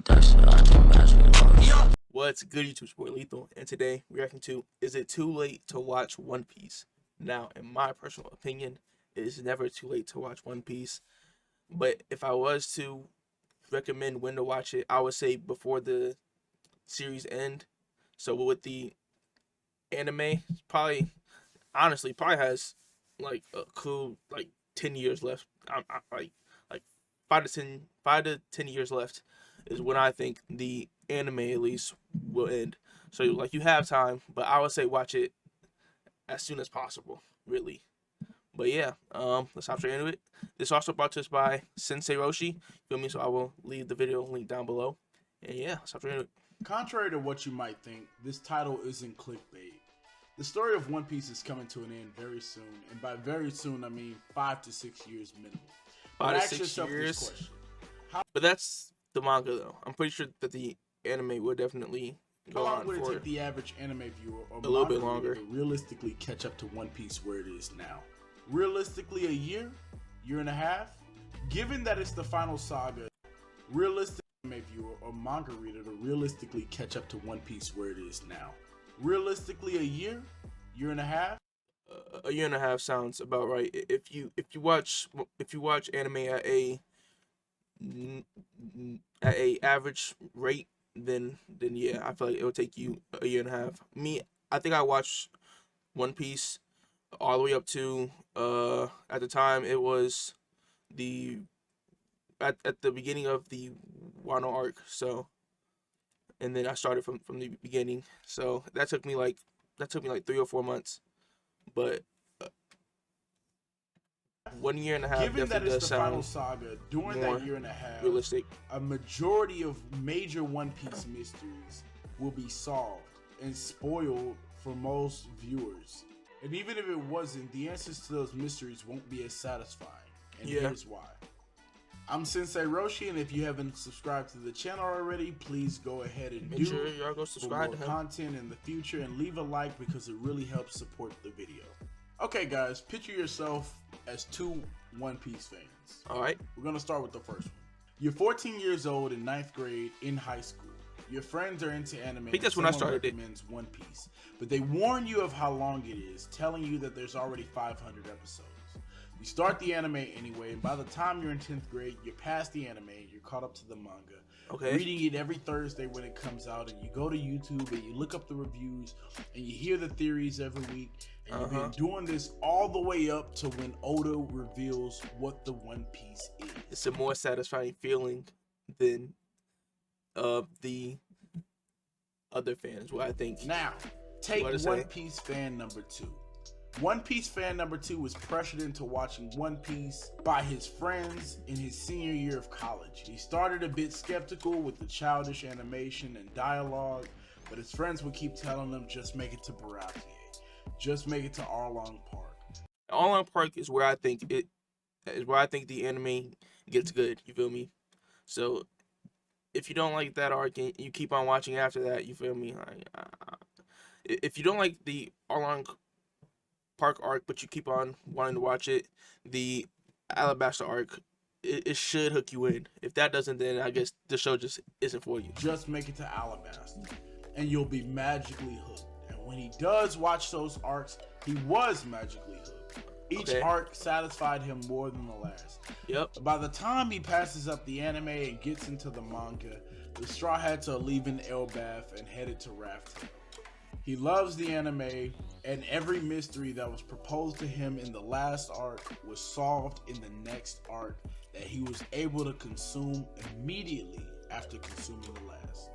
What's good, YouTube? It's your boy Lethal, and today we're reacting to Is It Too Late to Watch One Piece? Now, in my personal opinion, it is never too late to watch One Piece, but if I was to recommend when to watch it, I would say before the series end. So with the anime, probably has like a cool 10 years left. Like 5 to 10 years left is when I think the anime at least will end. So like you have time, but I would say watch it as soon as possible, really. But yeah, let's hop straight into it. This also brought to us by Sensei Roshi. Feel me? So I will leave the video link down below. And yeah, let's hop straight into it. Contrary to what you might think, this title isn't clickbait. The story of One Piece is coming to an end very soon, and by very soon I mean 5 to 6 years minimum. 5 to 6 years. But that's the manga though. I'm pretty sure that the anime would definitely go on. How long long would for it take the average anime viewer or a little bit longer to realistically catch up to One Piece where it is now? Realistically, a year and a half? Given that it's the final saga, realistic anime viewer or manga reader to realistically catch up to One Piece where it is now? Realistically, a year and a half? A year and a half sounds about right. If you watch anime at a average rate, then yeah, I feel like it would take you a year and a half. Me, I think I watched One Piece all the way up to at the time it was at the beginning of the Wano arc. So, and then I started from the beginning. So that took me like 3 or 4 months. But 1 year and a half Given that definitely it's does the final sound saga, during more that year and a half, realistic. a majority of major One Piece mysteries will be solved and spoiled for most viewers. And even if it wasn't, the answers to those mysteries won't be as satisfying. And here's why. I'm Sensei Roshi, and if you haven't subscribed to the channel already, please go ahead and Make sure y'all go subscribe for to more him. content in the future, and leave a like because it really helps support the video. Okay guys, picture yourself as 2 One Piece fans. Alright. We're gonna start with the first one. You're 14 years old in 9th grade in high school. Your friends are into anime. I think that's when I started it. One Piece, but they warn you of how long it is, telling you that there's already 500 episodes. You start the anime anyway, and by the time you're in 10th grade, you're past the anime, you're caught up to the manga. Okay. Reading it every Thursday when it comes out, and you go to YouTube and you look up the reviews and you hear the theories every week, and you've been doing this all the way up to when Oda reveals what the One Piece is. It's a more satisfying feeling than the other fans. What I think. Now, take One Piece fan number 2. One Piece fan number 2 was pressured into watching One Piece by his friends in his senior year of college. He started a bit skeptical with the childish animation and dialogue, but his friends would keep telling him, just make it to Baratie. Just make it to Arlong Park. Arlong Park is where I think the anime gets good. You feel me? So if you don't like that arc and you keep on watching after that, you feel me? If you don't like the Arlong Park arc, but you keep on wanting to watch it, the Alabasta arc, it should hook you in. If that doesn't, then I guess the show just isn't for you. Just make it to Alabasta, and you'll be magically hooked. And when he does watch those arcs, he was magically hooked. Each arc satisfied him more than the last. Yep. By the time he passes up the anime and gets into the manga, the Straw Hats are leaving Elbaf and headed to Raft Hill. He loves the anime, and every mystery that was proposed to him in the last arc was solved in the next arc that he was able to consume immediately after consuming the last.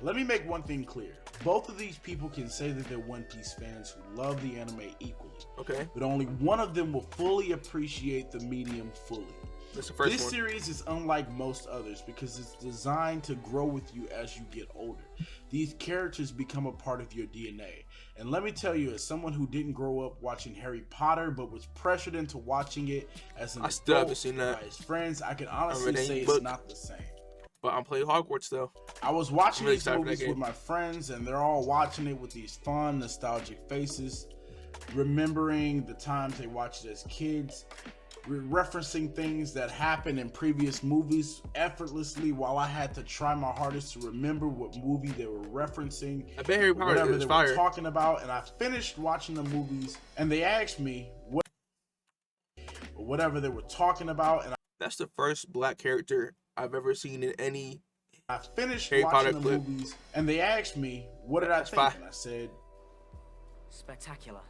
Let me make one thing clear. Both of these people can say that they're One Piece fans who love the anime equally. Okay. But only one of them will fully appreciate the medium fully. That's the first This one. series is unlike most others because it's designed to grow with you as you get older. These characters become a part of your DNA. And let me tell you, as someone who didn't grow up watching Harry Potter but was pressured into watching it as an still haven't adult seen that. by his friends, I can honestly say book. It's not the same. But I'm playing Hogwarts though. I was watching really these movies with my friends, and they're all watching it with these fun, nostalgic faces, remembering the times they watched it as kids. referencing things that happened in previous movies effortlessly, while I had to try my hardest to remember what movie they were referencing, I bet Harry Potter whatever is they fire. were talking about. And I finished watching the movies, and they asked me whatever they were talking about, and That's the first black character I've ever seen in any I finished Harry Potter watching the clip. movies, and they asked me, what did I That's think? fire. And I said, Spectacular.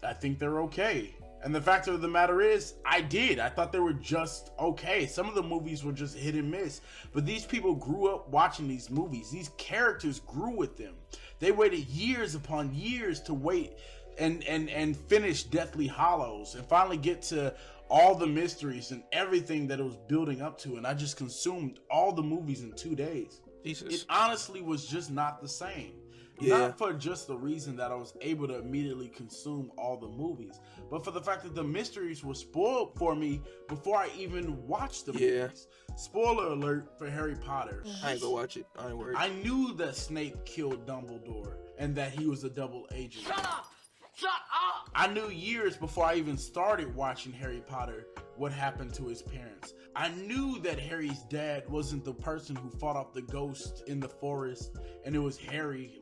I think they're okay. And the fact of the matter is, I did. I thought they were just okay. Some of the movies were just hit and miss. But these people grew up watching these movies. These characters grew with them. They waited years upon years to wait and finish Deathly Hallows and finally get to all the mysteries and everything that it was building up to. And I just consumed all the movies in 2 days. Jesus. It honestly was just not the same. Yeah. Not for just the reason that I was able to immediately consume all the movies, but for the fact that the mysteries were spoiled for me before I even watched the movies. Spoiler alert for Harry Potter. I ain't gonna watch it. I ain't worried. I knew that Snape killed Dumbledore and that he was a double agent. Shut up! Shut up! I knew years before I even started watching Harry Potter what happened to his parents. I knew that Harry's dad wasn't the person who fought off the ghost in the forest, and it was Harry,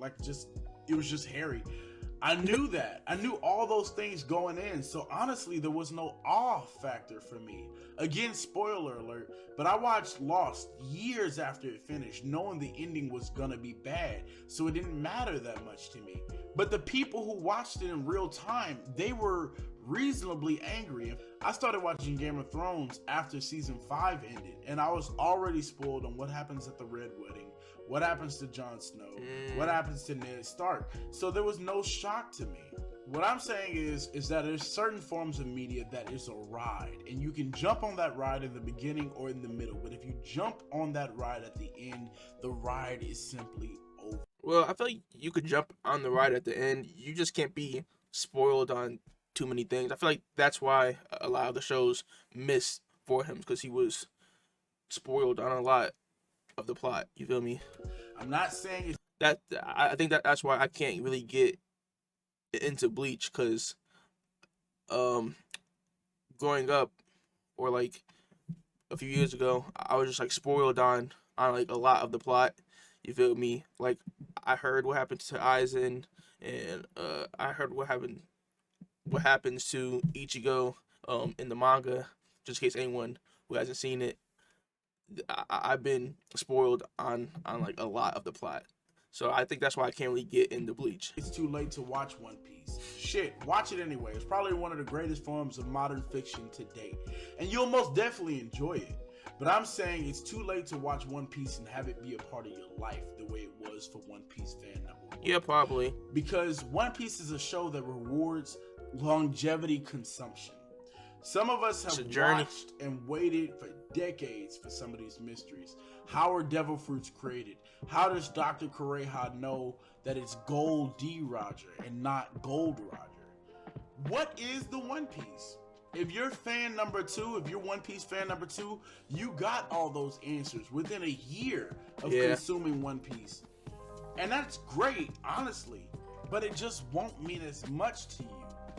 it was just Harry. I knew that. I knew all those things going in, so honestly, there was no awe factor for me. Again, spoiler alert, but I watched Lost years after it finished, knowing the ending was gonna be bad, so it didn't matter that much to me. But the people who watched it in real time, they were reasonably angry. I started watching Game of Thrones after season 5 ended, and I was already spoiled on what happens at the Red Wedding, what happens to Jon Snow, what happens to Ned Stark. So there was no shock to me. What I'm saying is that there's certain forms of media that is a ride, and you can jump on that ride in the beginning or in the middle, but if you jump on that ride at the end, the ride is simply over. Well, I feel like you could jump on the ride at the end. You just can't be spoiled on too many things. I feel like that's why a lot of the shows missed for him, because he was spoiled on a lot of the plot. You feel me? I'm not saying it's I think that's why I can't really get into Bleach, because growing up, or like a few years ago, I was just like spoiled on like a lot of the plot. You feel me? Like, I heard what happened to Aizen, and I heard what happens to Ichigo in the manga. Just in case anyone who hasn't seen it, I've been spoiled on like a lot of the plot. So I think that's why I can't really get into Bleach. It's too late to watch One Piece. Shit, watch it anyway. It's probably one of the greatest forms of modern fiction to date, and you'll most definitely enjoy it. But I'm saying it's too late to watch One Piece and have it be a part of your life the way it was for One Piece fan number 1. Yeah, probably. Because One Piece is a show that rewards longevity consumption. Some of us have watched and waited for decades for some of these mysteries. How are devil fruits created? How does Dr. Kureha know that it's Gold D Roger and not Gold Roger? What is the One Piece? If you're fan number 2, if you're One Piece fan number 2, you got all those answers within a year of consuming One Piece. And that's great, honestly. But it just won't mean as much to you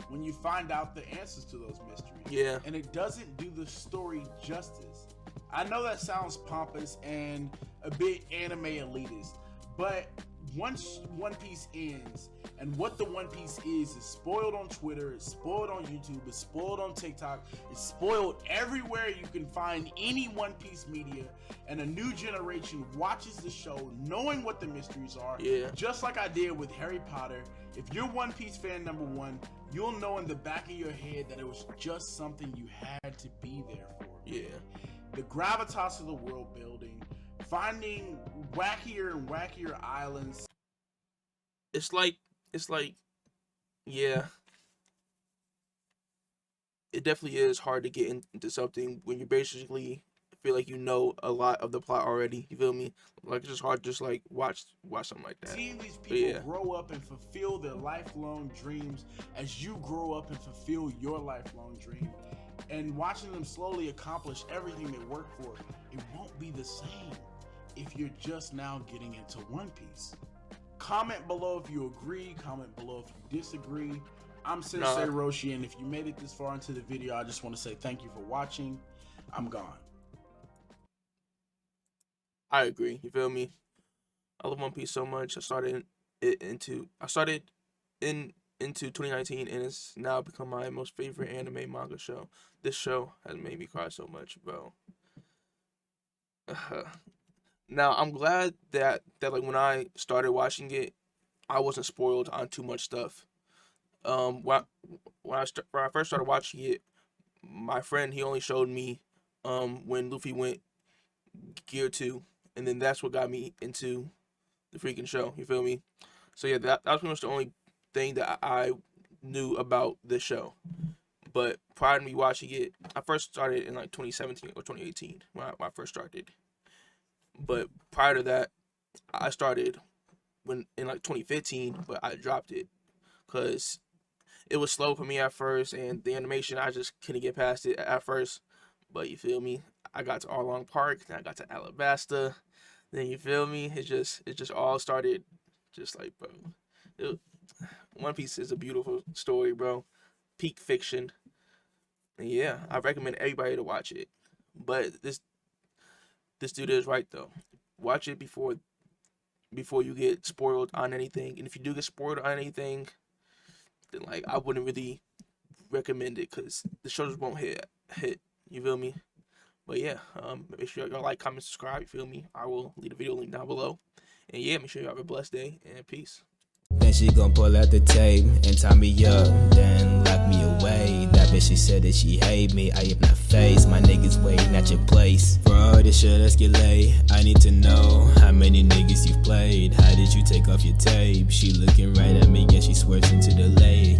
when you find out the answers to those mysteries. Yeah. And it doesn't do the story justice. I know that sounds pompous and a bit anime elitist, but once One Piece ends, and what the One Piece is spoiled on Twitter, it's spoiled on YouTube, it's spoiled on TikTok, it's spoiled everywhere you can find any One Piece media, and a new generation watches the show knowing what the mysteries are, just like I did with Harry Potter. If you're One Piece fan number 1, you'll know in the back of your head that it was just something you had to be there for. Yeah. The gravitas of the world building, finding wackier and wackier islands. It's like, yeah. It definitely is hard to get into something when you basically feel like you know a lot of the plot already. You feel me? Like, it's just hard to just like watch something like that. Seeing these people grow up and fulfill their lifelong dreams as you grow up and fulfill your lifelong dream, and watching them slowly accomplish everything they work for, it won't be the same if you're just now getting into One Piece. Comment below if you agree, comment below if you disagree. I'm Sensei Roshi, and if you made it this far into the video, I just want to say thank you for watching. I'm gone. I agree. You feel me? I love One Piece so much. I started into 2019, and it's now become my most favorite anime manga show. This show has made me cry so much, bro. Now I'm glad that like when I started watching it, I wasn't spoiled on too much stuff. When I first started watching it, my friend, he only showed me when Luffy went Gear 2, and then that's what got me into the freaking show. You feel me? So yeah, that was pretty much the only thing that I knew about this show. But prior to me watching it, I first started in like 2017 or 2018 when I first started. But prior to that, I started in like 2015, but I dropped it because it was slow for me at first, and the animation, I just couldn't get past it at first. But you feel me? I got to Arlong Park, then I got to Alabasta, then you feel me? It just all started just like, bro. One Piece is a beautiful story, bro. Peak fiction. And yeah, I recommend everybody to watch it. But this dude is right though. Watch it before you get spoiled on anything. And if you do get spoiled on anything, then like I wouldn't really recommend it because the show just won't hit. You feel me? But yeah, make sure y'all like, comment, subscribe. You feel me? I will leave the video link down below. And yeah, make sure y'all have a blessed day and peace. Then she gon' pull out the tape and tie me up, then lock me away. That bitch, she said that she hate me. I am not faced. My niggas waiting at your place. For all this shit escalate, I need to know how many niggas you've played. How did you take off your tape? She looking right at me and she swerves into the lake.